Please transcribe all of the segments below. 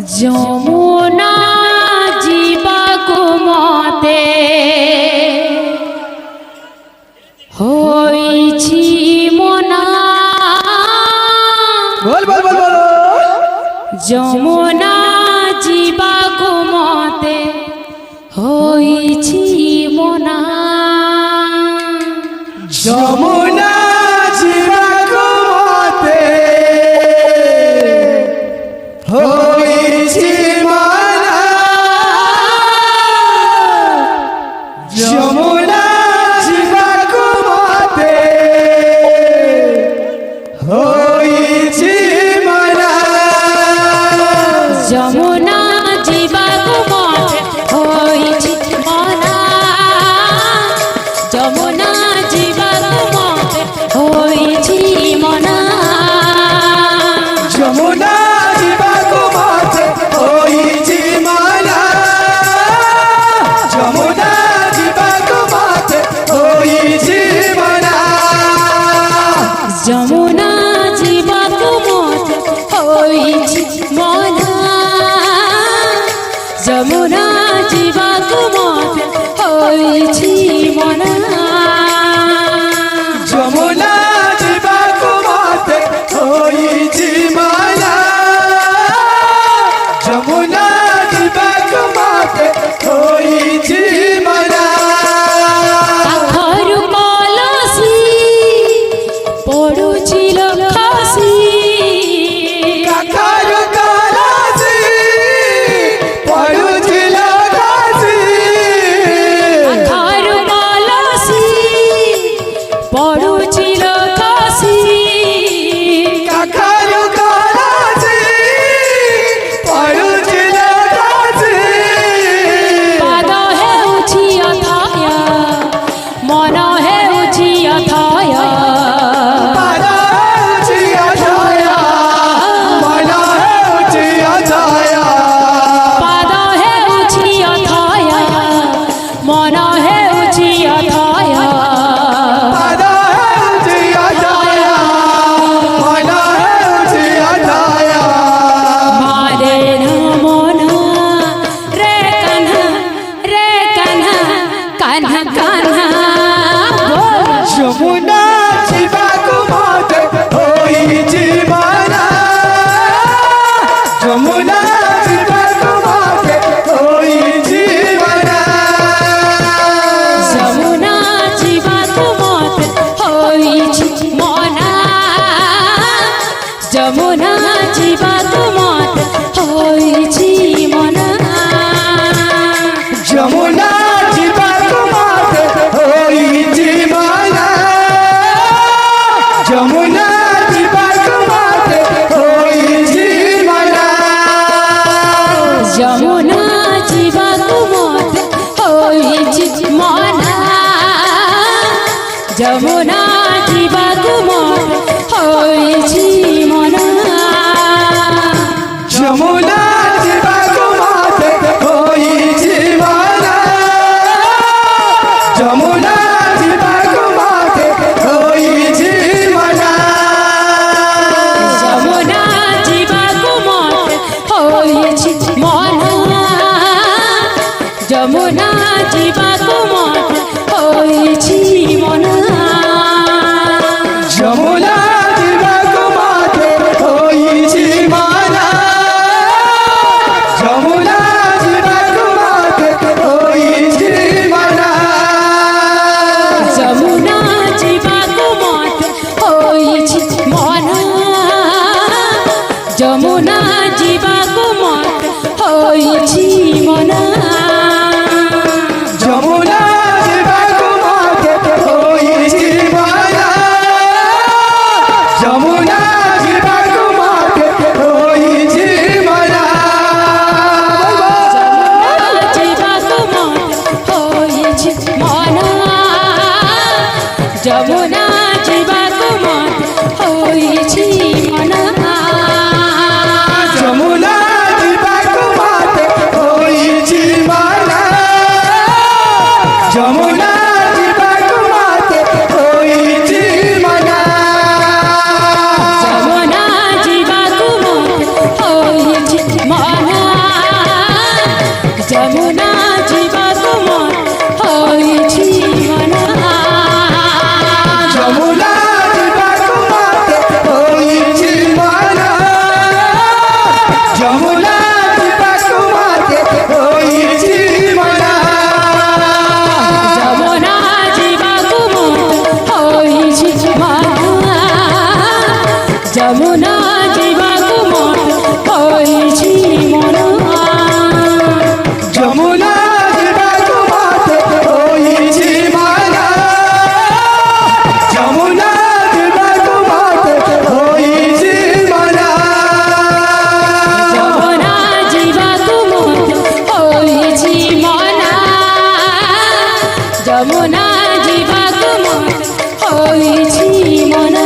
যমুনা জীবাকু মতে হইছি মনা। বল বল বল বল। যমুনা জীবাকু মতে হইছি মনা। যমুনা জীবাকু মতে হইছি মনা। যমুনা জীবাকু মতে হইছি মনা। যমুনা জীবাকু মতে হইছি মনা। যমুনা জীবাকু মতে হইছি মনা। যমুনা জীবাকু মতে হইছি মনা। যমুনা জীবাকু মতে হইছি মনা। যমুনা জীবাকু মতে হইছি মনা। যমুনা জীবাকু মতে হইছি মনা। যমুনা জীবাকু মতে হইছি মনা। যমুনা জীবাকু মতে হইছি মনা। আখরু কলসি পড়ুছিল খাসি। কাকার কলসি পড়ুছিল খাসি। আখরু কলসি পড়ুছিল খাসি। কাকার কলসি পড়ুছিল খাসি। পাদ হেউছি অথয় মন হেউছি অথয়। পাদ হেউছি অথয় মন হেউছি অথয়। পাদ হেউছি অথয় মন হেউছি অথয়। পাদ হেউছি অথয় মন হেউছি অথয়। মারে মন রে কান্হা রে কান্হা কান্হা কান্হা বল। যমুনা জীবাকু মতে হইছি মনা। যমুনা জীবাকু মতে হইছি মনা। যমুনা জীবাকু মতে হইছি মনা। যমুনা জীবাকু মতে হইছি মনা। যমুনা জীবাকু মতে হইছি মনা। যমুনা জীবাকু মতে হইছি মনা। যমুনা জীবাকু মতে হইছি মনা। যমুনা জীবাকু মতে হইছি মনা। যমুনা জীবাকু মতে হইছি মনা। যমুনা জীবাকু মতে হইছি মনা। যমুনা জীবাকু মতে হইছি মনা। যমুনা জীবাকু মতে হইছি মনা। যমুনা জীবাকু মতে হইছি মনা। যমুনা জীবাকু মতে হইছি মনা। যমুনা জীবাকু মতে হইছি মনা। যমুনা জীবাকু মতে হইছি মনা। যমুনা জীবাকু মতে হইছি মনা। যমুনা জীবাকু মতে হইছি মনা। জীবাকু মতে হইছি মনা। যমুনা জীবাকু মতে হইছি মনা। যমুনা জীবাকু মতে হইছি যমুনা জীবাকু মাতে হইছি মনা যমুনা জীবাকু মত হইছি মনা যমুনা জীবাকু মত হইছি মনা যমুনা জীবাকু মাতে হইছি মনা যমুনা জীবাকু মাতে হইছি মনা যমুনা জীবাকু মত হইছি মনা যমুনা জীবাকু মত হইছি মনা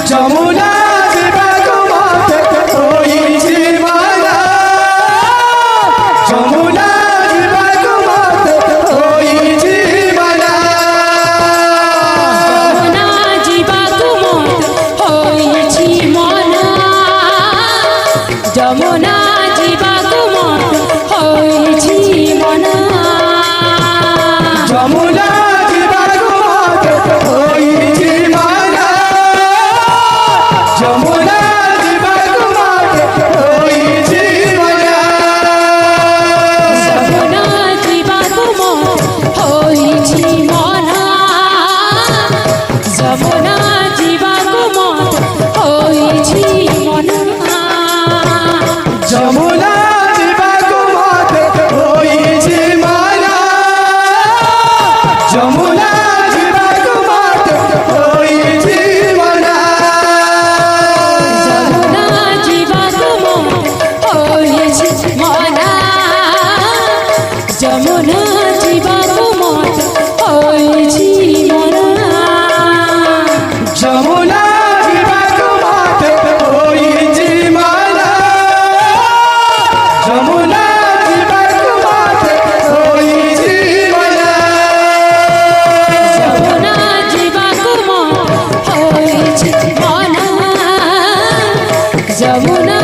যমুনা জীবাকু মাতে হইছি মনা যমুনা জীবাকু মাতে হইছি মনা যমুনা জীবাকু মত হইছি মনা যমুনা জীবাকু মত হইছি মনা যমুনা জীবাকু মাতে হইছি মনা যমুনা জীবাকু মাতে হইছি মনা যমুনা জীবাকু মত হইছি মনা যমুনা জীবাকু মত হইছি মনা যমুনা জীবাকু মাতে হইছি মনা যমুনা জীবাকু মাতে হইছি মনা যমুনা জীবাকু মত হইছি মনা যমুনা জীবাকু মত হইছি মনা যমুনা জীবাকু মাতে হইছি মনা যমুনা জীবাকু মাতে হইছি মনা যমুনা জীবাকু মত হইছি মনা যমুনা